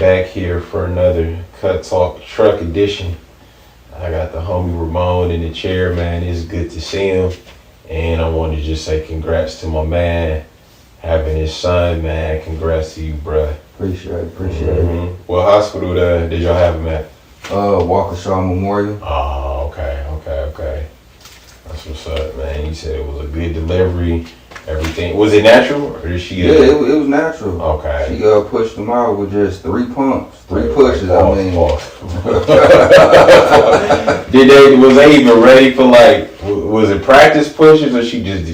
back here for another Cut Talk Truck edition. I got the homie Ramon in the chair, man. It's good to see him. And I want to just say congrats to my man having his son, man. Congrats to you, bruh. Appreciate it. What hospital did y'all have him at? Waukesha Memorial. Oh, okay. That's what's up, man. You said it was a good delivery. Everything. Was it natural or did she? Yeah, it was natural. Okay. She pushed him out with just 3 pumps, 3 pushes. Pause. Was they even ready for was it practice pushes or she just?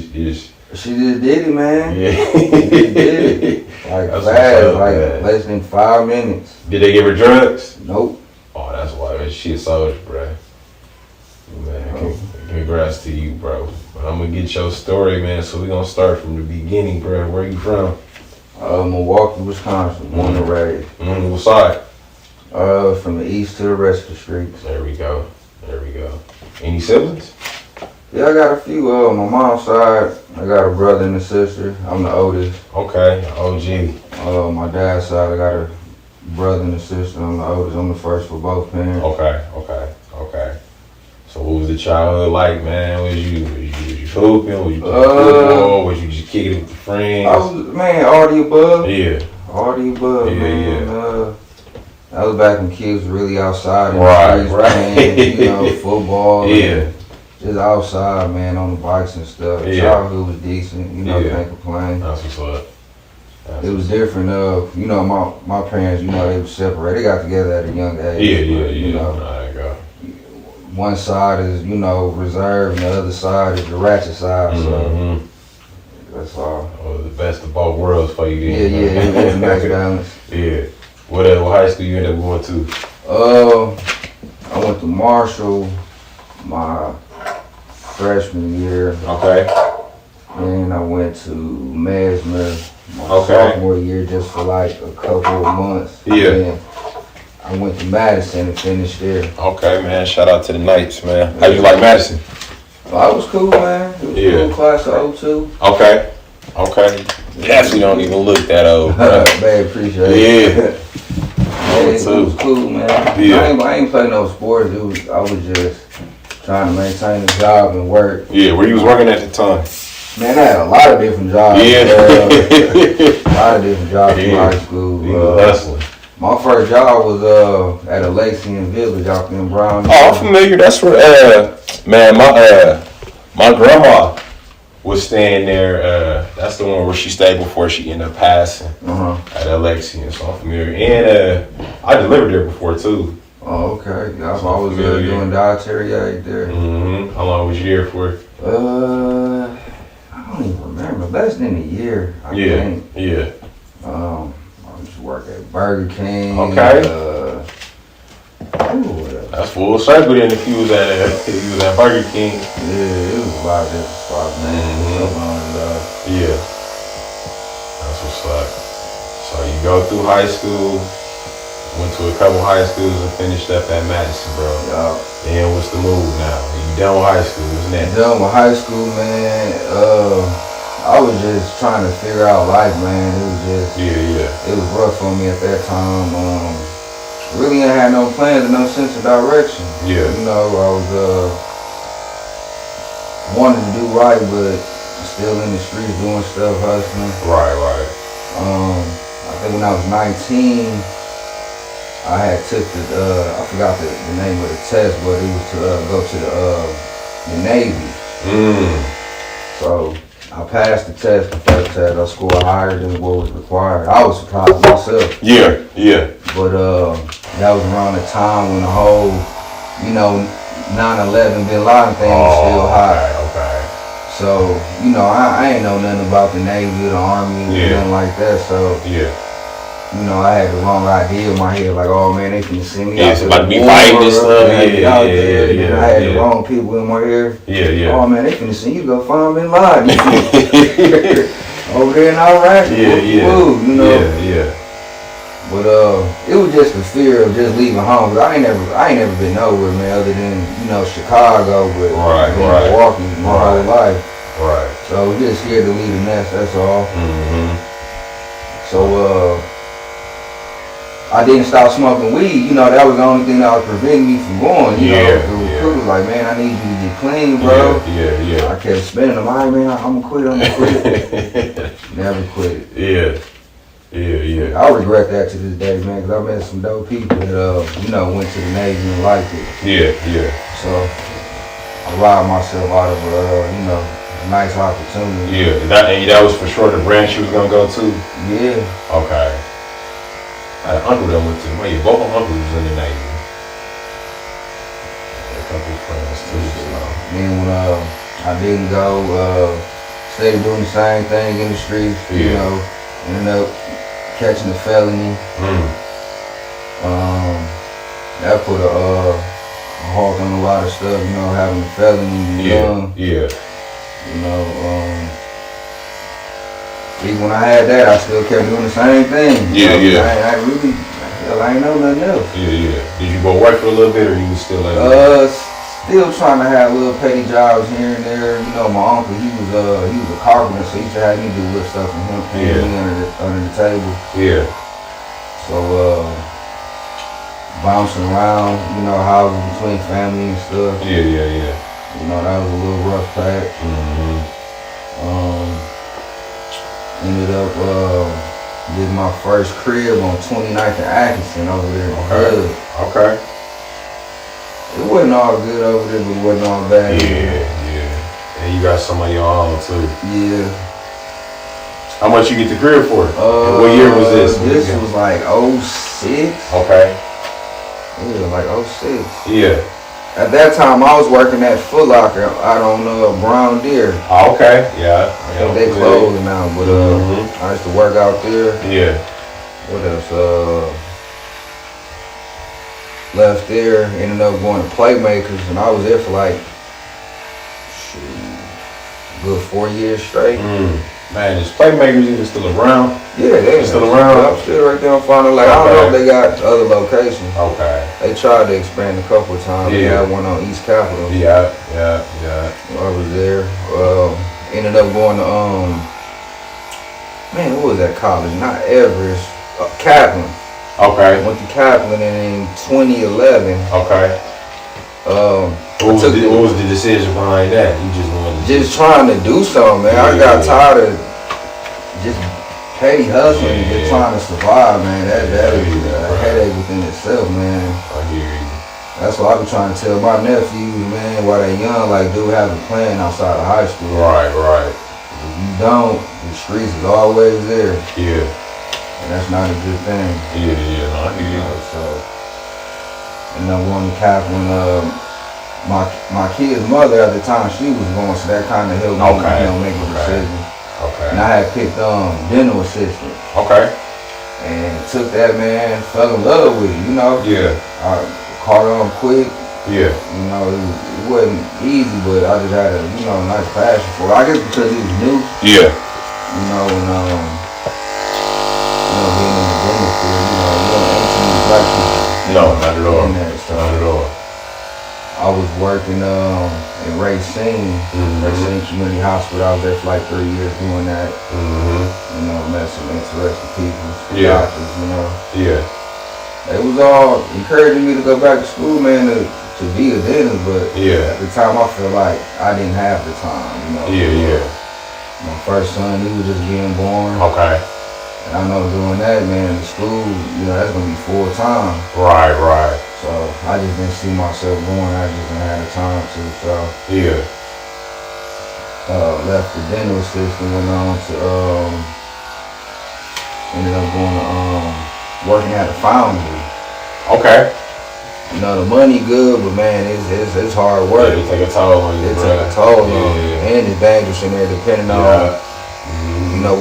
She just did it, man. Yeah. She just did it. That's Fast, less than 5 minutes. Did they give her drugs? Nope. Oh, that's why she a soldier, bro. Man, congrats to you, bro. But I'm gonna get your story, man. So we gonna start from the beginning, bro. Where you from? Milwaukee, Wisconsin. Born and raised. What side? From the east to the rest of the streets. There we go. Any siblings? Yeah, I got a few. My mom's side, I got a brother and a sister. I'm the oldest. Okay, OG. My dad's side, I got a brother and a sister. I'm the oldest. I'm the first for both parents. Okay. So what was the childhood like, man? Was you hooping? Was you playing football? Was you just kicking it with the friends? All the above. Yeah. All the above, man. Yeah. That was back when kids were really outside in Right. the streets playing, football. Yeah. Just outside, man, on the bikes and stuff. Yeah. Childhood was decent, can't complain. That's what's up. It was different. My parents, they were separated. They got together at a young age. Yeah. There you go. One side is, reserved, and the other side is the ratchet side. So that's all. Oh, the best of both worlds for you. Yeah, it was a nice balance. Yeah. What high school you ended up going to? I went to Marshall my freshman year. Okay. And I went to Mesmer my Okay. sophomore year just for a couple of months. Yeah. And I went to Madison and finished there. Okay, man. Shout out to the Knights, man. How you like Madison? It was cool, man. It was cool, class of 02. Okay. Definitely don't even look that old, bro. Man, appreciate it. Yeah. It was cool, man. Yeah. I ain't play no sports. I was just trying to maintain a job and work. Yeah, where you was working at the time? Man, I had a lot of different jobs. Yeah. A lot of different jobs in high school. You was hustling. My first job was at a Lakeland Village out in Brown. Oh, I'm familiar. That's where, man, my grandma was staying there. That's the one where she stayed before she ended up passing at Alexian. So I'm familiar. And I delivered there before too. Oh, okay. Yeah, I was doing dietary aid there. How long was you there for? I don't even remember. Less than a year, I think. Yeah. I used to work at Burger King. Okay. What else? That's full circle then if you was at Burger King. Yeah, it was a lot of different spots, man. So long ago. Yeah. That's what's up. So you go through high school, went to a couple high schools and finished up at Madison, bro. Yeah. Then what's the move now? You done with high school, what's next? Done with high school, man. I was just trying to figure out life, man. It was just it was rough on me at that time. Really ain't had no plans and no sense of direction. Yeah. I was wanted to do right, but still in the streets doing stuff, hustling. Right. I think when I was 19, I had took I forgot the name of the test, but it was to go to the Navy. So I passed the test, the first test. I scored higher than what was required. I was surprised myself. Yeah. But that was around the time when the whole, 9/11 Bin Laden thing was still hot. Okay. So, I ain't know nothing about the Navy or the Army or nothing like that. So, I had the wrong idea in my head, like, oh man, they finna send me out it's to about the to be war, fighting and stuff. I had the wrong people in my ear. Yeah. Oh man, they finna send you to go find Bin Laden. Over there in Iraq. Yeah. But it was just the fear of just leaving home. I ain't never been nowhere, man, other than Chicago, but Milwaukee my whole life. Right. So just scared to leave the nest. That's all. So I didn't stop smoking weed. You know, that was the only thing that was preventing me from going. You know, the recruiter was like, man, I need you to get clean, bro. Yeah. I kept spinning them. All right, man, I'm gonna quit. Never quit. Yeah. I regret that to this day, man, because I met some dope people that, you know, went to the Navy and liked it. Yeah. So I robbed myself out of, you know, a nice opportunity. Yeah. That was for sure the branch you was gonna go to. Yeah. Okay. I had an uncle that went to. Well, yeah, both of my uncles was in the Navy. A couple of friends too. So. Then when I didn't go, stayed doing the same thing in the streets. You know, ended up catching a felony. That put a halt on a lot of stuff. You know, having a felony, young. Yeah. You know, even when I had that, I still kept doing the same thing. Yeah. I ain't know nothing else. Yeah. Did you go work for a little bit, or you was still at? Still trying to have little petty jobs here and there. You know, my uncle, he was a carpenter, so he used to have me do little stuff for him, paying me under the table. Yeah. So bouncing around, you know, houses between family and stuff. Yeah. You know, that was a little rough patch. Ended up getting my first crib on 29th and Atkinson over there in the hood. Okay. It wasn't all good over there, but it wasn't all bad. Yeah. And you got some of your own too. Yeah. How much you get the crib for? What year was this? This was like 06. Okay. Yeah, like 06. Yeah. At that time, I was working at Foot Locker out on Brown Deer. Oh, okay. Yeah. I think they closed now, but I used to work out there. Yeah. What else? Left there, ended up going to Playmakers, and I was there for like a good 4 years straight. Man, is Playmakers even still around? Yeah, they're still around. I'm still right there on Final. Like, I don't know if they got other locations. Okay. They tried to expand a couple of times. They had one on East Capitol. Yeah. I was there. Ended up going to man, what was that college? Not Everest. Kaplan. Okay. Went to Kaplan in 2011. Okay. What was the decision behind that? You just wanted to trying to do something, man. I got tired of just petty hustling and just trying to survive, man. That is a headache within itself, man. I hear you. That's what I be trying to tell my nephews, man, while they young, like, do have a plan outside of high school. Right. If you don't, the streets is always there. Yeah. And that's not a good thing. Yeah, no, I hear you. So, and I'm going to Kaplan, my kid's mother at the time, she was going, so that kind of helped me, make a decision. Okay. And I had picked dental assistant. Okay. And took that, man, fell in love with it, you know? Yeah. I caught on quick. Yeah. You know, it wasn't easy, but I just had a, nice passion for it. I guess because it was new. Yeah. You know, and, being in the dental field, you ain't too many black people. No, not at all. So not at all. I was working in Racine Community Hospital. I was there for like 3 years doing that. You know, met some interesting people, doctors, Yeah. They was all encouraging me to go back to school, man, to be a dentist, but at the time I felt like I didn't have the time, Yeah. My first son, he was just getting born. Okay. And I know doing that, man, the school, that's gonna be full time. Right. So I just didn't see myself going. I just didn't have the time to. So left the dental assistant, went on to ended up going to working at a foundry. Okay. The money good, but man, it's hard work. It take a toll on you. It take a toll on you, and it's dangerous in there, depending on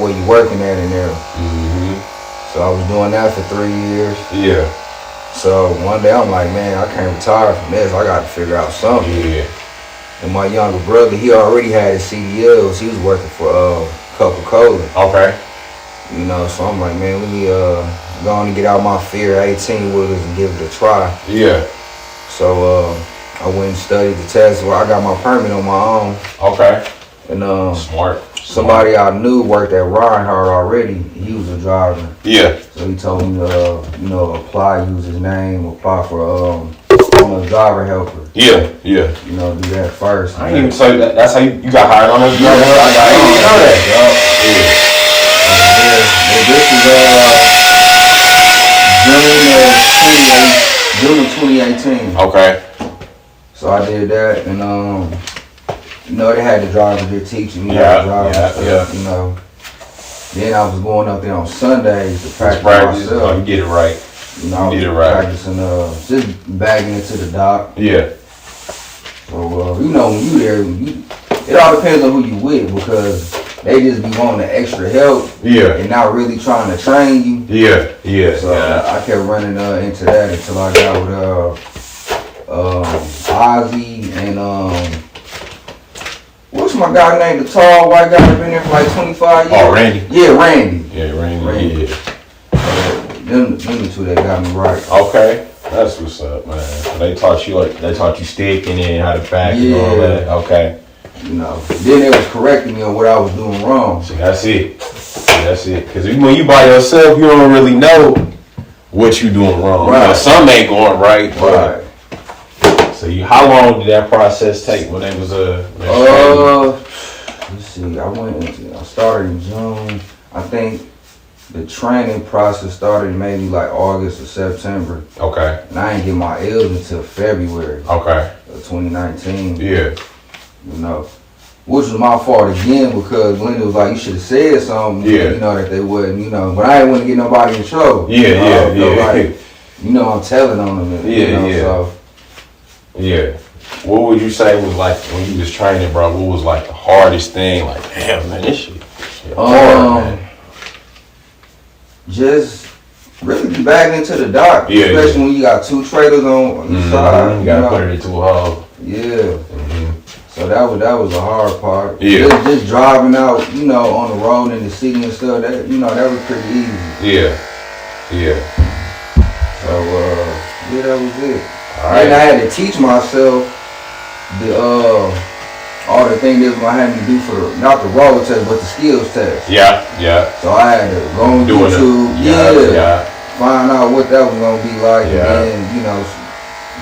where you're working at in there. So I was doing that for 3 years. Yeah. So one day I'm like, man, I can't retire from this. I got to figure out something. Yeah. And my younger brother, he already had his CDLs. He was working for Coca-Cola. Okay. So I'm like, man, let me go on and get out my fear 18 wheelers and give it a try. Yeah. So I went and studied the test. Well, I got my permit on my own. Okay. And smart. somebody I knew worked at Reinhardt already. He was a driver. Yeah. So he told me to, apply, use his name, apply for I'm a driver helper. Yeah. Do that first. I didn't even tell you that. That's how you got hired on us. Yeah, I didn't even know that. June of 2018. Okay. So I did that, and they had the driver there teaching me how Yeah, to drive and stuff. Then I was going up there on Sundays to practice myself. Oh, you did it right. You did it right. Practicing, just bagging into the dock. Yeah. So when you there, it all depends on who you with, because they just be wanting the extra help. Yeah. And not really trying to train you. Yeah. Yeah. So I kept running into that until I got with Ozzy and what's my guy named, the tall white guy that been there for like 25 years? Oh, Randy. Yeah, Randy. Yeah, Randy. Yeah. Them the two that got me right. Okay. That's what's up, man. They taught you sticking and how to back and all that. Okay. Then they was correcting me on what I was doing wrong. See, that's it. Because when you by yourself, you don't really know what you doing wrong. Right. Some ain't going right. Right. So how long did that process take when they was let's see. I started in June. I think the training process started maybe like August or September. Okay. And I didn't get my L's until February. Okay. Of 2019. Yeah. Which was my fault again, because Linda was like, you should have said something. Yeah. That they wouldn't. But I didn't want to get nobody in trouble. Yeah. Like, I'm telling on them. So. Yeah. What would you say was like when you was training, bro? What was like the hardest thing? Like, damn, man, this shit hard, man. Just really be back into the dock, especially when you got two trailers on the side. You gotta put it into a hole. Yeah. So that was the hard part. Yeah. Just driving out, on the road in the city and stuff. That that was pretty easy. Yeah. So that was it. All right. And I had to teach myself all the things they was gonna have me do for not the road test but the skills test. Yeah. So I had to go on YouTube, find out what that was gonna be like, and then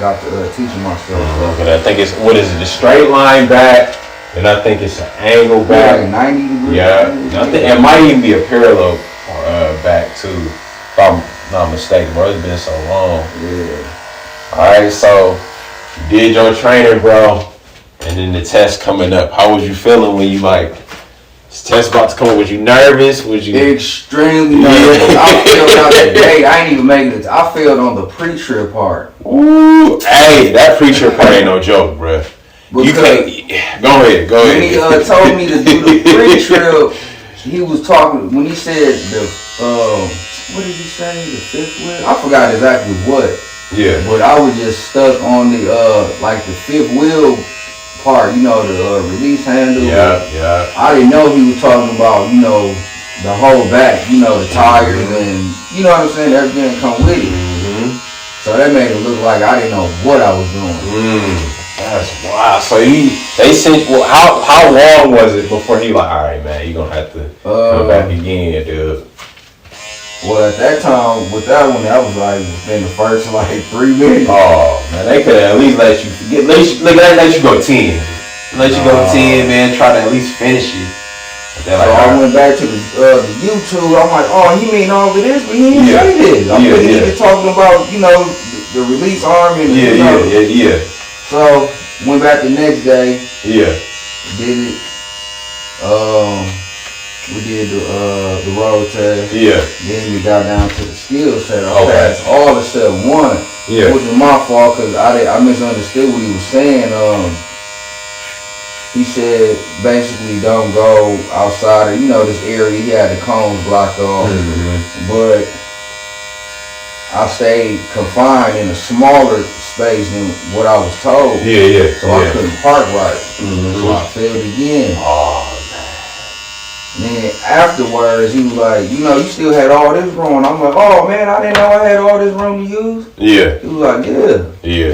got to teaching myself. Okay, I think it's the straight line back, and I think it's an angle back. Like 90 degrees. Yeah, I think it might even be a parallel back too, if I'm not mistaken, bro. It's been so long. Yeah. All right, so you did your training, bro, and then the test coming up. How was you feeling when you this test about to come up? Was you nervous? Was you extremely nervous? I failed out the day. I ain't even making it. I failed on the pre-trip part. Ooh, hey, that pre-trip part ain't no joke, bro. You can't. Go ahead. When he told me to do the pre-trip, he was talking when he said what did he say? The fifth wheel? I forgot exactly what. Yeah. But I was just stuck on the the fifth wheel part, the release handle. Yeah. I didn't know he was talking about, the whole back, the tires and what I'm saying, everything that come with it. So that made it look like I didn't know what I was doing. That's wild. So they sent. Well, how long was it before he like, all right, man, you gonna have to come back again, dude? Well, at that time, with that one, that was like within the first 3 minutes. Oh man, they could at least let you let you go 10. Let you go 10, man. Try to at least finish it. So I went back to the YouTube. I'm like, oh, he mean all of this, but he didn't say this. I'm thinking talking about the release arm and yeah. So went back the next day. Yeah. Did it. We did the road test. Yeah. Then we got down to the skills test. I passed all the step 1. Yeah. Which was my fault because I misunderstood what he was saying. He said basically don't go outside of this area. He had the cones blocked off, but I stayed confined in a smaller space than what I was told. Yeah. So I couldn't park right. So I failed again. Oh. Then afterwards, he was like, you still had all this room. I'm like, oh man, I didn't know I had all this room to use. Yeah. He was like, yeah.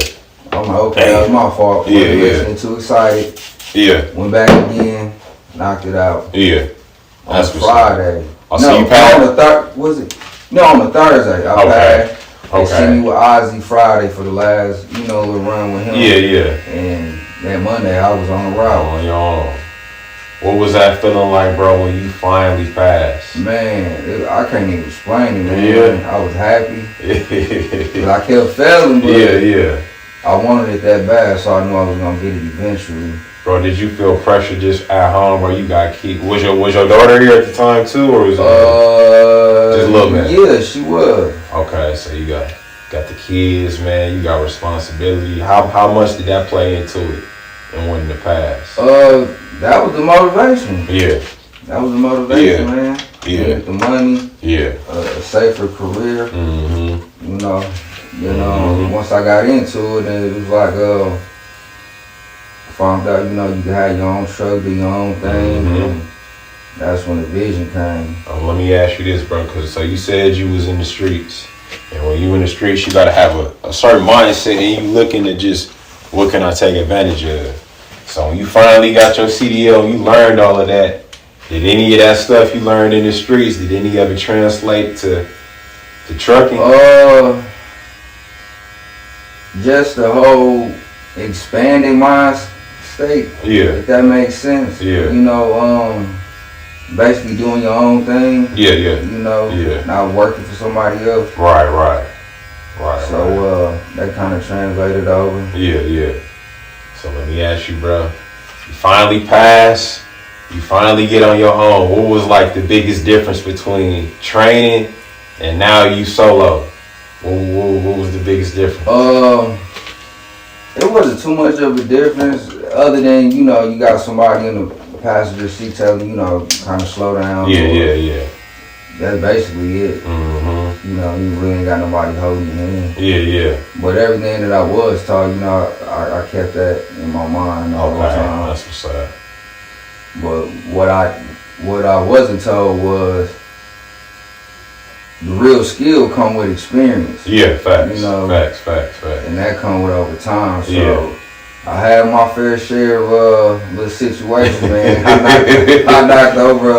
I'm like, okay, that was my fault. Listening too excited. Yeah. Went back again. knocked it out. Yeah. On Friday. I'll see you passed. On the third, was it? No, on the Thursday. I passed. They sent me with Ozzy Friday for the last, little run with him. Yeah. And that Monday, I was on the route. On your own. What was that feeling like, bro, when you finally passed? Man, I can't even explain it, man. Yeah. I was happy. But I kept failing, but yeah. I wanted it that bad, so I knew I was going to get it eventually. Bro, did you feel pressure just at home or you got kids? Was your daughter here at the time too, or was it just little man? Yeah, she was. Okay, so you got the kids, man. You got responsibility. How much did that play into it and wanting to pass? That was the motivation. Yeah. That was the motivation, man. Yeah. Get the money. Yeah. A safer career. Mm-hmm. Once I got into it, and it was like, found out, you could have your own truck, do your own thing. And that's when the vision came. Let me ask you this, bro, because so you said you was in the streets. And when you in the streets, you got to have a certain mindset and you looking to just, what can I take advantage of? So when you finally got your CDL, you learned all of that. Did any of that stuff you learned in the streets, did any of it translate to trucking? Just the whole expanding mind state. Yeah. If that makes sense. Yeah. Basically doing your own thing. Yeah. Not working for somebody else. Right. So that kind of translated over. Yeah. So let me ask you, bro. You finally pass. You finally get on your own. What was like the biggest difference between training and now you solo? What was the biggest difference? It wasn't too much of a difference other than, you got somebody in the passenger seat telling you, kind of slow down. Yeah. That's basically it. Mm-hmm. You really ain't got nobody holding your hand. Yeah. But everything that I was taught, I kept that in my mind all the time. That's what's up. But what I wasn't told was the real skill come with experience. Yeah, facts. Facts. And that come with over time. So I had my fair share of little situations, man. I knocked over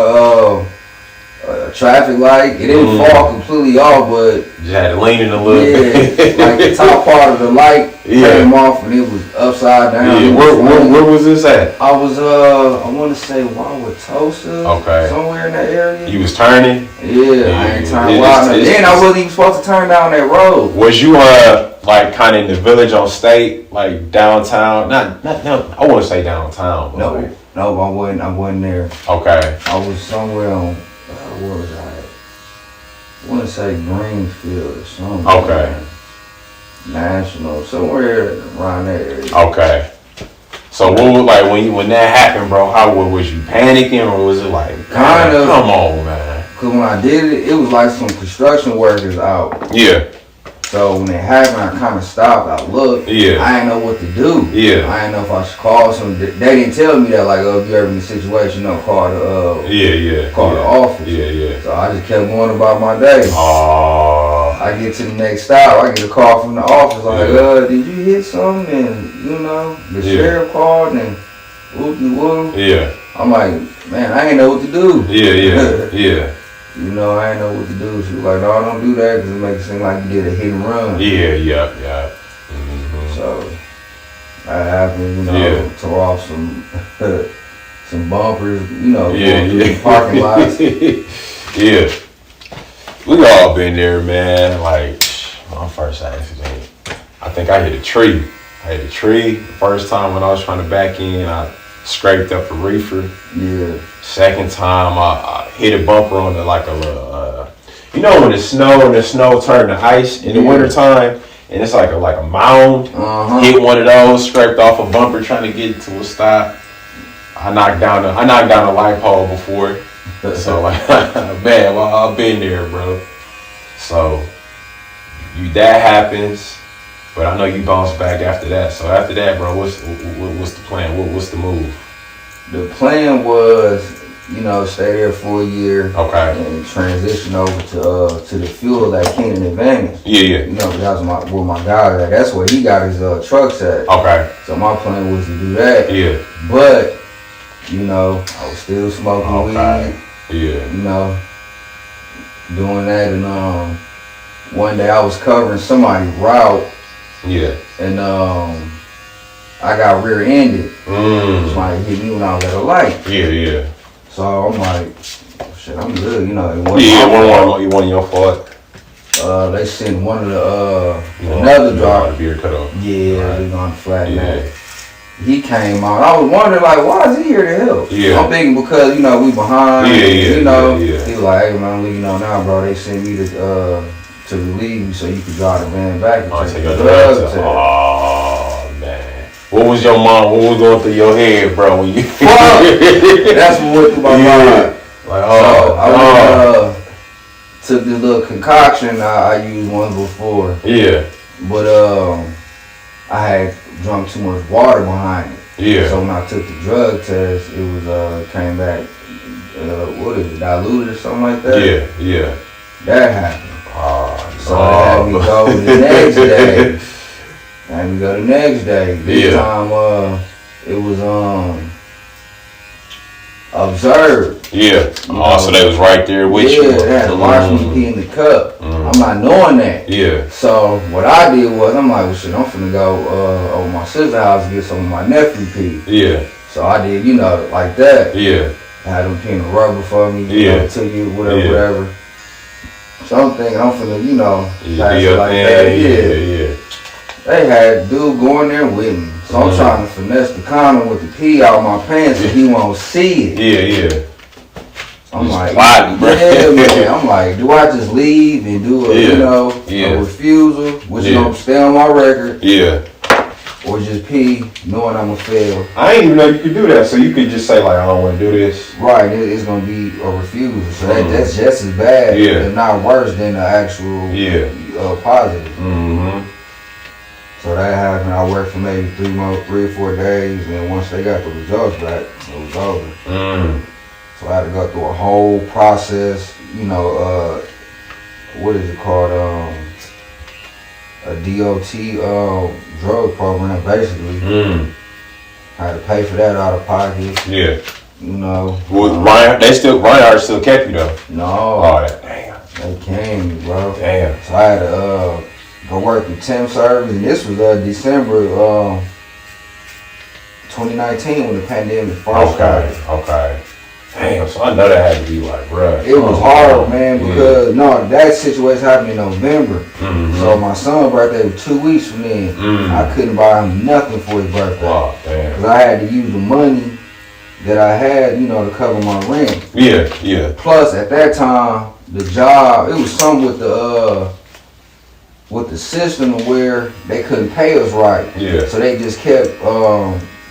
a traffic light. It didn't fall completely off, but you had to lean in a little bit. Like the top part of the light came off and it was upside down. Yeah, where was this at? I was I want to say Wauwatosa. Okay. Somewhere in that area. You was turning? Yeah, I ain't turning wild. Then I wasn't even supposed to turn down that road. Was you like kind of in the village on State, like downtown? Not I want to say downtown. But No, I wasn't there. Okay. I was somewhere on, where was I? I want to say Greenfield or something. Okay. National, somewhere around that area. Okay. So what was like when that happened, bro? How was you panicking or was it like kind of? Come on, man. Cause when I did it, it was like some construction workers out. Yeah. So when it happened, I kind of stopped. I looked. Yeah. I didn't know what to do. Yeah. I didn't know if I should call some. They didn't tell me that, like, if you're ever in a situation, call the call the office. Yeah. So I just kept going about my day. I get to the next stop. I get a call from the office like, did you hit something? And the sheriff called and whoop-de-whoop. Yeah. I'm like, man, I ain't know what to do. Yeah. I ain't know what to do. She was like, no, don't do that because it makes it seem like you did a hit and run. Yeah. Mm-hmm. So that happened, tore off some bumpers, going through the parking lots. Yeah. We all been there, man. Like, my first accident, I think I hit a tree. The first time when I was trying to back in, I scraped up a reefer. Yeah. Second time, I hit a bumper on like a little, when the snow turned to ice in the wintertime, and it's like a mound. Hit one of those, scraped off a bumper trying to get to a stop. I knocked down a light pole before. So man, well, I've been there, bro. So that happens, but I know you bounce back after that. So after that, bro, what's the plan? What's the move? The plan was, stay there for a year. Okay. And transition over to the fuel at Keenan Advantage. Yeah. That's where my guy at. That's where he got his trucks at. Okay. So my plan was to do that. Yeah. But You know, I was still smoking weed. Yeah. You know, doing that, and one day I was covering somebody's route. Yeah. And I got rear-ended. Somebody hit me when I was at a light. Yeah. So I'm like, shit, I'm good. You know, it wasn't one of your fault. They sent one of the another driver. The beard cut off. Yeah, he on the flat neck. He came out. I was wondering, like, why is he here to help? Yeah. I'm thinking because, you know, we behind. You know. He was like, hey, man, I'm leaving on now, bro. They sent me to relieve me so you could drive the van back and take the drugs test. Oh, man. What was your mom? What was going through your head, bro? When you That's what went through my mind. Like, I took this little concoction. I used one before. Yeah. But I had drunk too much water behind it. Yeah. So when I took the drug test, it was came back what is it, diluted or something like that? Yeah. That happened. So I had me go the next day. This time it was observed. Yeah. So they was right there with you. Yeah, they had to watch me pee in the cup. I'm not knowing that. Yeah. So what I did was, I'm like, well, shit, I'm finna go over my sister's house and get some of my nephew pee. Yeah. So I did, you know, like that. Yeah. I had them peeing the rubber for me. You know, took you, whatever. So I'm thinking I'm finna, you know, pass it like that. Yeah. They had dude going there with me. So I'm trying to finesse the condom with the pee out my pants so he won't see it. Yeah. I'm like, plotting, bro. Yeah, man. I'm like, do I just leave and do a refusal, which is gonna stay on my record? Yeah. Or just pee, knowing I'm gonna fail. I didn't even know you could do that. So you could just say like, I don't want to do this. Right. It's gonna be a refusal. So that's just as bad, if not worse than the actual positive. So that happened. I worked for maybe 3 or 4 days, and once they got the results back, it was over. So I had to go through a whole process, you know, what is it called? A DOT drug program, basically. I had to pay for that out of pocket. Yeah. You know. Well, Ryan still kept you though. No. Oh, damn. They came me, bro. Damn. So I had to go work in temp service, and this was December 2019 when the pandemic first started. Okay. Damn, so I know that had to be like rough. It was hard, man, because that situation happened in November. So my son's birthday was 2 weeks from then. I couldn't buy him nothing for his birthday. Oh, damn. Because I had to use the money that I had, you know, to cover my rent. Yeah. Plus, at that time, the job, it was something with the system where they couldn't pay us right. Yeah. So they just kept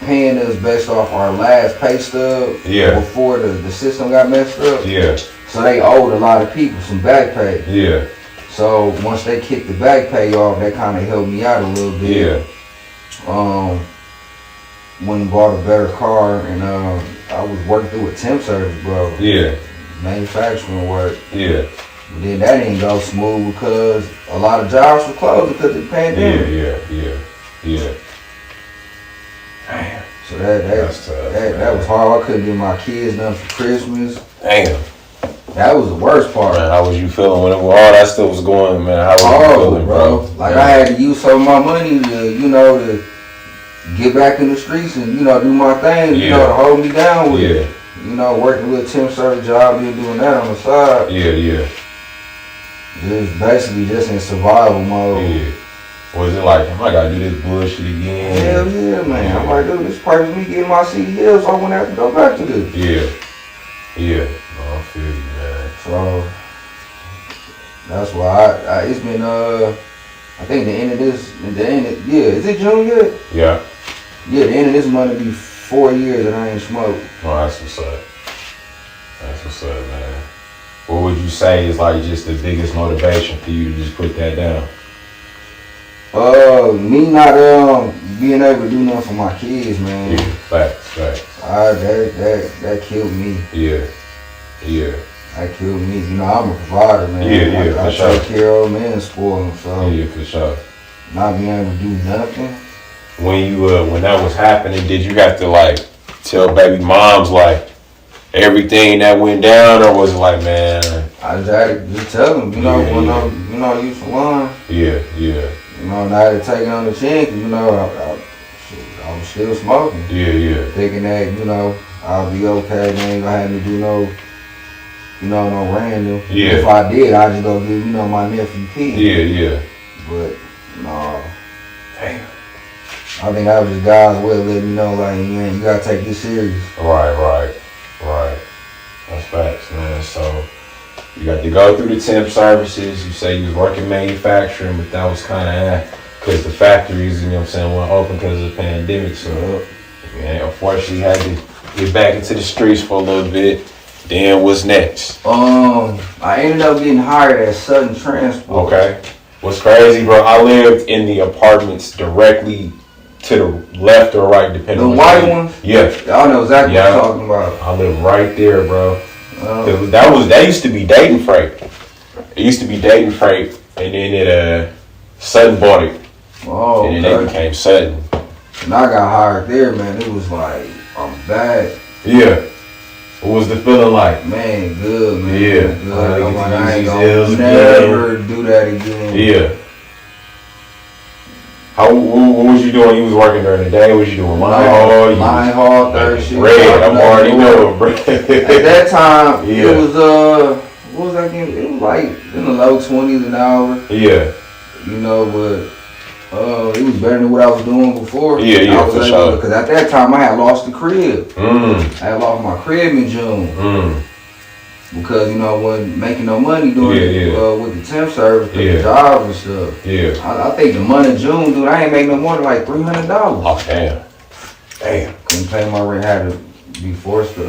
paying us based off our last pay stub before the system got messed up. Yeah. So they owed a lot of people some back pay. Yeah. So once they kicked the back pay off, that kind of helped me out a little bit. Yeah. Went and bought a better car, and I was working through a temp service, bro. Yeah. Manufacturing work. Yeah. But then that didn't go smooth because a lot of jobs were closed because of the pandemic. Yeah. Damn. So that was hard. I couldn't get my kids nothing for Christmas. Damn. That was the worst part. Man, how was you feeling when all that stuff was going, man? How was you feeling, bro? Like I had to use some of my money to get back in the streets and, do my thing, to hold me down with it. Working a little temp service job, then doing that on the side. Yeah. Just basically just in survival mode. Yeah. Was it like, I gotta do this bullshit again? Hell yeah, man. I'm like, dude, this person me getting my CDL, so I'm gonna have to go back to this. Yeah. No, I feel you, man. So that's why it's been I think the end of this, is it June yet? Yeah. Yeah, the end of this month will be 4 years that I ain't smoked. Oh, that's what's up, man. What would you say is like just the biggest motivation for you to just put that down? Me not being able to do nothing for my kids, man. Yeah, facts. That killed me. Yeah. That killed me. I'm a provider, man. Yeah, I take care of them and spoil them, so. Yeah, for sure. Not being able to do nothing. When that was happening, did you have to like tell baby moms like everything that went down, or was it like, man? I just had to just tell them, you for one. Yeah. Now they're taking on the chin, 'cause, I was still smoking. Yeah. Thinking that, I'll be okay, they ain't gonna have me do no random. Yeah. If I did, I'd just go give, my nephew P. Yeah. But, no. Damn. I think that was just God's way of letting me know, like, man, you gotta take this serious. Right. That's facts, man. So, you got to go through the temp services. You say you was working manufacturing, but that was kind of because the factories, weren't open because of the pandemic. So, unfortunately, had to get back into the streets for a little bit. Then what's next? I ended up getting hired at Sudden Transport. Okay. What's crazy, bro? I lived in the apartments directly to the left or right, depending on the white ones. Yeah, y'all know exactly what I'm talking about. I live right there, bro. That used to be Dayton Freight. It used to be Dayton Freight, and then Sutton bought it. Oh, and then they became Sutton. And I got hired there, man. It was like, I'm back. Yeah. What was the feeling like? Man, good, man. Yeah. Good. I ain't gonna never do that again. Yeah. What was you doing? You was working during the day? What was you doing? Line haul, third shift. Red, I'm already knowing, bro. At that time, it was, what was that again? It was like in the low 20s an hour. Yeah. But it was better than what I was doing before. Yeah, for sure. Because at that time, I had lost the crib. I had lost my crib in June. Because, I wasn't making no money doing with the temp service, the jobs and stuff. Yeah. I think the month of June, dude, I ain't make no more than like $300. Oh, damn. Couldn't pay my rent, had to be forced to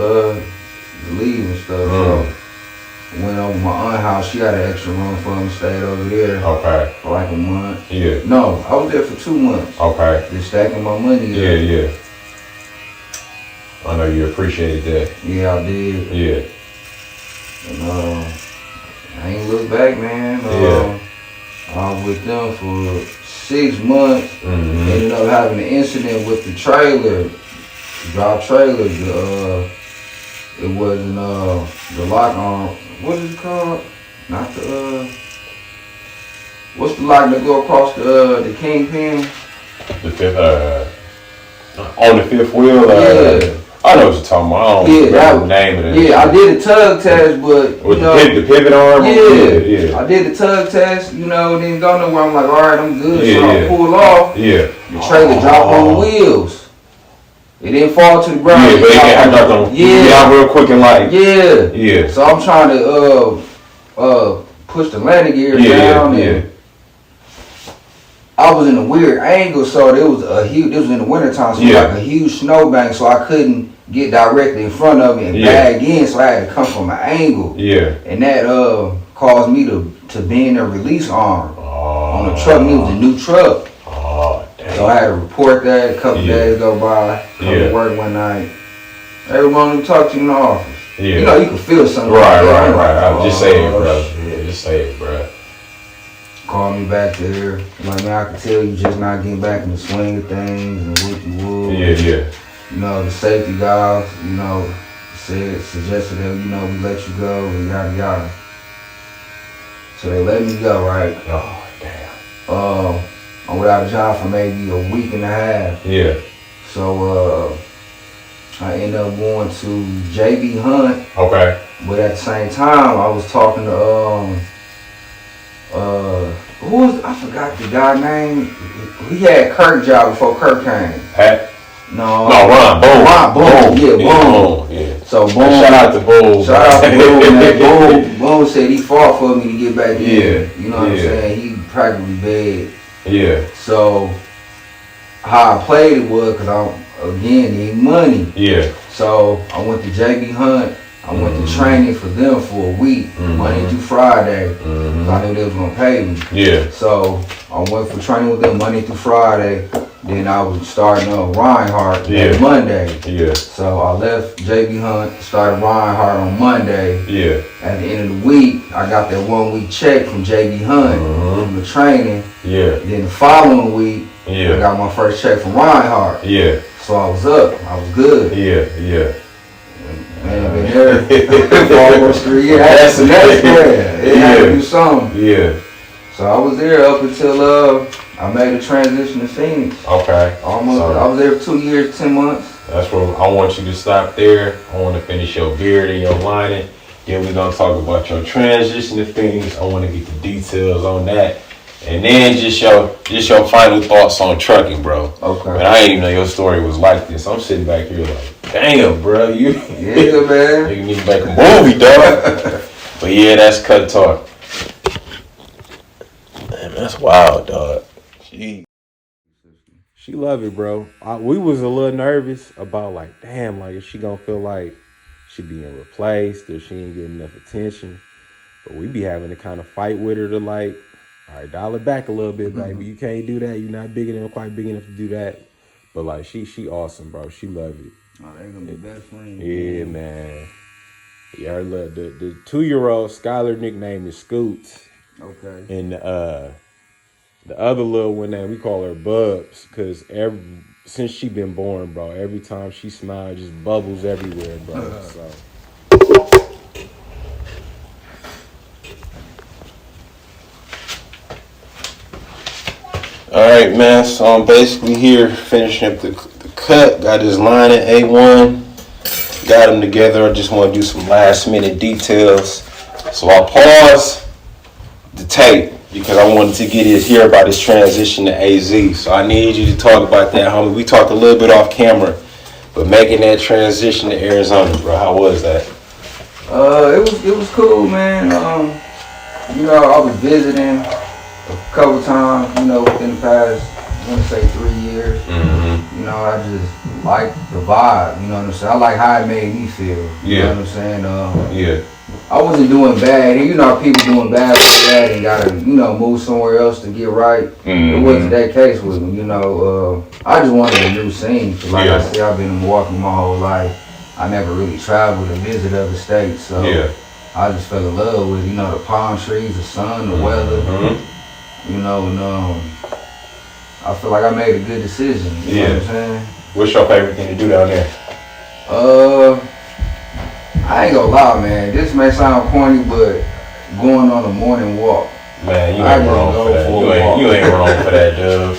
leave and stuff. So went over to my aunt's house. She had an extra room for me, stayed over there. Okay. For like a month. Yeah. No, I was there for 2 months. Okay. Just stacking my money. Yeah. I know you appreciated that. Yeah, I did. Yeah. And I ain't look back, man. I was with them for 6 months. Ended up having an incident with the trailer, drop trailer. It wasn't the lock on. What is it called? Not the what's the lock that go across the kingpin? The fifth on the fifth wheel. Yeah. I know what you're talking about. I don't remember the name of it. Yeah, I did a tug test, but with the pivot arm. Yeah. I did the tug test. Didn't go nowhere. I'm like, all right, I'm good. So I pulled off. Yeah. The trailer dropped on the wheels. It didn't fall to the ground. Yeah, but I'm not gonna get out real quick and like. Yeah. So I'm trying to push the landing gear down. And I was in a weird angle, so there was this was in the wintertime, so it was like a huge snowbank, so I couldn't get directly in front of me and bag in, so I had to come from an angle. Yeah. And that caused me to bend the release arm on the truck, and it was a new truck. Oh, damn. So I had to report that. A couple days go by, come to work one night. Everyone who talked to me in the office. Yeah. You can feel something. Right. Just say it, bro. Yeah, just say it, bro. Call me back there. Like, man, I can tell you just not getting back in the swing of things and what you would. Yeah. The safety guys, suggested that, we let you go and yada yada. So they let me go, right? Oh, damn. I'm without a job for maybe a week and a half. Yeah. So I ended up going to JB Hunt. Okay. But at the same time, I was talking to I forgot the guy name. He had Kirk job before Kirk came. Pat? No, Ron. Boom. Yeah, Boom. Yeah. So Boom. Shout out to Boom. Boom said he fought for me to get back in. Yeah. You know what I'm saying? He practically begged. Yeah. So how I played it was because I need money. Yeah. So I went to JB Hunt. I went to training for them for a week, Monday through Friday. Cause I knew they was gonna pay me. Yeah. So I went for training with them Monday through Friday. Then I was starting up Reinhardt on Monday. Yeah. So I left JB Hunt, started Reinhardt on Monday. Yeah. At the end of the week, I got that 1 week check from JB Hunt from the training. Yeah. Then the following week, I got my first check from Reinhardt. Yeah. So I was up. I was good. Yeah. Man, been there for almost 3 years. That's the next man. It had to do something. Yeah. So I was there up until I made a transition to Phoenix. Okay. Almost. So, I was there for 2 years, 10 months. That's where I want you to stop there. I want to finish your beard and your lining. Then we're gonna talk about your transition to Phoenix. I want to get the details on that. And then just your final thoughts on trucking, bro. Okay. But I ain't even know your story was like this. I'm sitting back here like, damn, bro, you man. you need to make a movie, dog. But yeah, that's cut talk. Man, that's wild, dog. She love it, bro. We was a little nervous about like, damn, like is she gonna feel like she being replaced or she ain't getting enough attention? But we be having to kind of fight with her to like, all right, dial it back a little bit, baby. You can't do that. You're not big enough, quite big enough to do that. But like, she awesome, bro. She love it. Oh, they gonna be best friends. Yeah, man. Yeah, her the 2-year-old Skylar nickname is Scoots. Okay. And the other little one that we call her Bubs, cause since she been born, bro, every time she smiles, just bubbles everywhere, bro. So. All right, man. So I'm basically here finishing up the cut. Got his line at A1. Got them together. I just want to do some last minute details. So I paused the tape because I wanted to hear about his transition to AZ. So I need you to talk about that, homie. We talked a little bit off camera, but making that transition to Arizona, bro, how was that? It was cool, man. I was visiting a couple times, within the past, I want to say 3 years. Mm-hmm. I just like the vibe, you know what I'm saying? I like how it made me feel, you know what I'm saying? Yeah. I wasn't doing bad, and people doing bad like that and gotta, move somewhere else to get right. It wasn't that case with me, I just wanted a new scene. Cause like I said, I've been in Milwaukee my whole life. I never really traveled and visited other states, so I just fell in love with, the palm trees, the sun, the weather, and I feel like I made a good decision, you know what I'm saying? What's your favorite thing to do down there? I ain't gonna lie, man. This may sound corny, but going on a morning walk. Man, you ain't wrong for that. You ain't wrong for that, dude.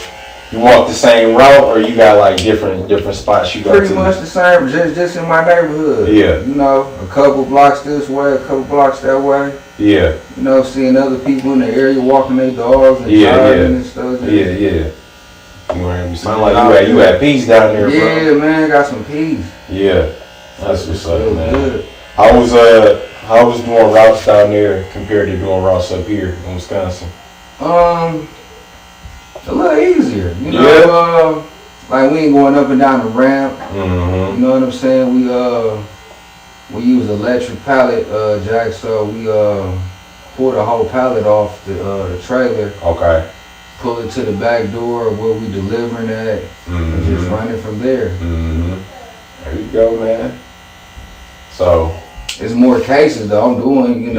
You walk the same route, or you got like different spots you go to? Pretty much the same, just in my neighborhood. Yeah. A couple blocks this way, a couple blocks that way. Yeah. Seeing other people in the area walking their dogs and driving and stuff. Yeah. You sound like you at peace down there, bro. Yeah, man, got some peace. Yeah. That's what's up, man. Good. How was doing routes down there compared to doing routes up here in Wisconsin? A little easier, like we ain't going up and down the ramp. Mm-hmm. You know what I'm saying? We use electric pallet jack, so we pull the whole pallet off the trailer. Okay. Pull it to the back door where we delivering at, and just run it from there. Mm-hmm. There you go, man. So it's more cases though. I'm doing,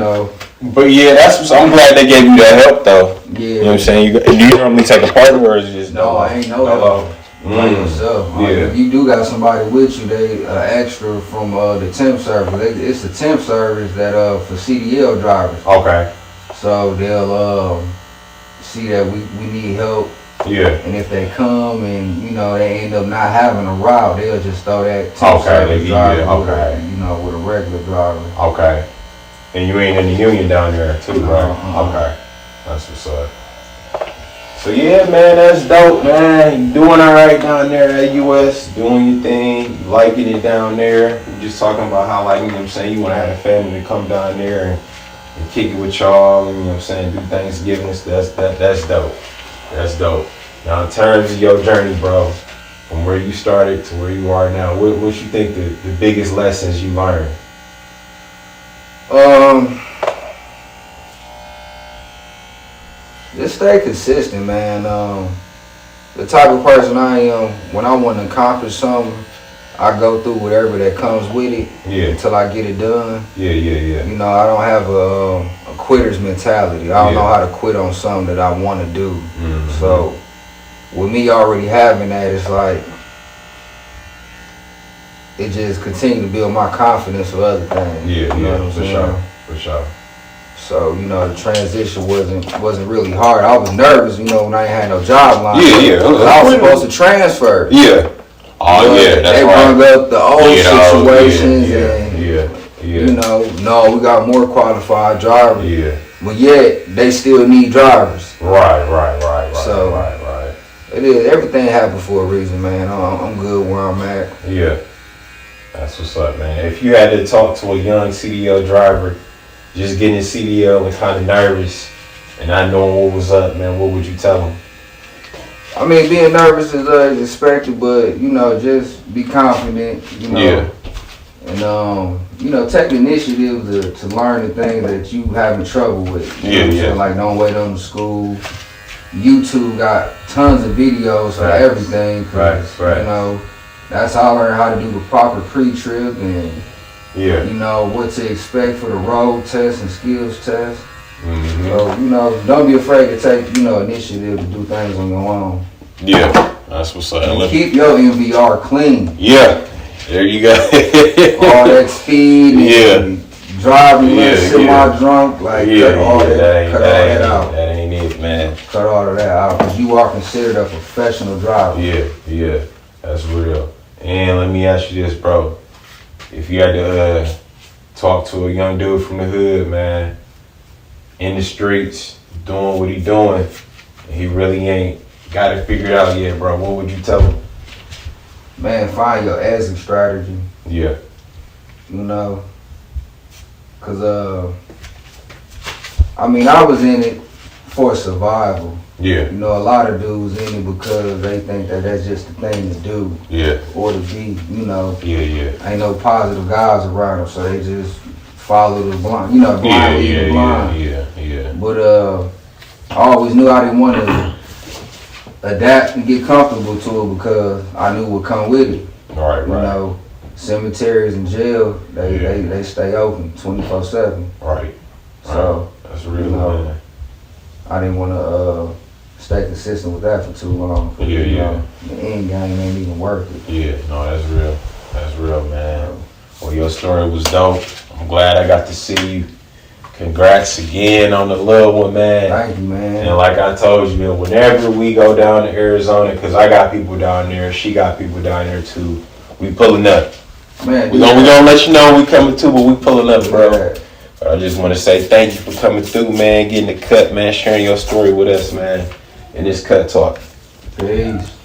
But yeah, I'm glad they gave you that help though. Yeah. You know what I'm saying? Do you normally take a partner or is it just no? I ain't no help. By yourself. If you do got somebody with you, they extra from the temp service. It's the temp service that for CDL drivers. Okay. So they'll see that we need help. Yeah. And if they come and they end up not having a route, they'll just throw that temp service driver with a regular driver. Okay. And you ain't in the union down there too, right? Okay. That's what's up. So yeah, man, that's dope, man. You doing all right down there at US, doing your thing, you liking it down there. We're just talking about how, like, you know what I'm saying, you want to have a family to come down there and kick it with y'all, and, you know what I'm saying, do Thanksgiving. That's dope. That's dope. Now, in terms of your journey, bro, from where you started to where you are now, what you think the biggest lessons you learned? Just stay consistent, man. The type of person I am, when I want to accomplish something, I go through whatever that comes with it until I get it done. Yeah. I don't have a quitter's mentality. I don't know how to quit on something that I want to do. So with me already having that, it's like it just continued to build my confidence for other things. Yeah, you know what I'm for saying? sure, for sure. So, you know, the transition wasn't really hard. I was nervous, you know, when I ain't had no job line. Yeah. I was supposed to transfer. Yeah. Oh, yeah, that's they right. brought up the old situations yeah. you know, no, we got more qualified drivers. Yeah. But yet, they still need drivers. Right. So, Right. It is. Everything happened for a reason, man. I'm good where I'm at. Yeah. That's what's up, man. If you had to talk to a young CDL driver, just getting a CDL and kind of nervous and not knowing what was up, man, what would you tell them? I mean, being nervous is expected, but, you know, just be confident, you know. Yeah. And, you know, take the initiative to learn the things that you having trouble with. You know what I'm saying? Like, don't wait on the school. YouTube got tons of videos for everything. Right. You know, that's how I learned how to do the proper pre-trip and, you know, what to expect for the road test and skills test. Mm-hmm. So, you know, don't be afraid to take, you know, initiative to do things on your own. Yeah, that's what's up. And keep your MVR clean. Yeah, there you go. All that speed and driving semi-drunk, like cut all that out. That ain't it, man. Cut all of that out, because you are considered a professional driver. Yeah, that's real. And let me ask you this, bro. If you had to talk to a young dude from the hood, man, in the streets, doing what he doing, and he really ain't got it figured out yet, bro, what would you tell him? Man, find your exit strategy. Yeah. You know, because, I mean, I was in it for survival. Yeah. You know, a lot of dudes in it because they think that that's just the thing to do. Yeah. Or to be, you know. Yeah. Ain't no positive guys around them, so they just follow the blind, you know, blind leading the blind. Yeah. But I always knew I didn't want to adapt and get comfortable to it because I knew what come with it. Right. You know, cemeteries and jail, they stay open 24/7. Right. So that's real, you know, man. I didn't want to stay consistent with that for too long. You know, the end game ain't even worth it. Yeah, no, that's real. That's real, man. Well, your story was dope. I'm glad I got to see you. Congrats again on the little one, man. Thank you, man. And like I told you, whenever we go down to Arizona, because I got people down there, she got people down there too, we pulling up. Man, we gonna let you know we coming too, but we pulling up, bro. Yeah. But I just want to say thank you for coming through, man, getting the cut, man, sharing your story with us, man, in this Cut Talk. Peace.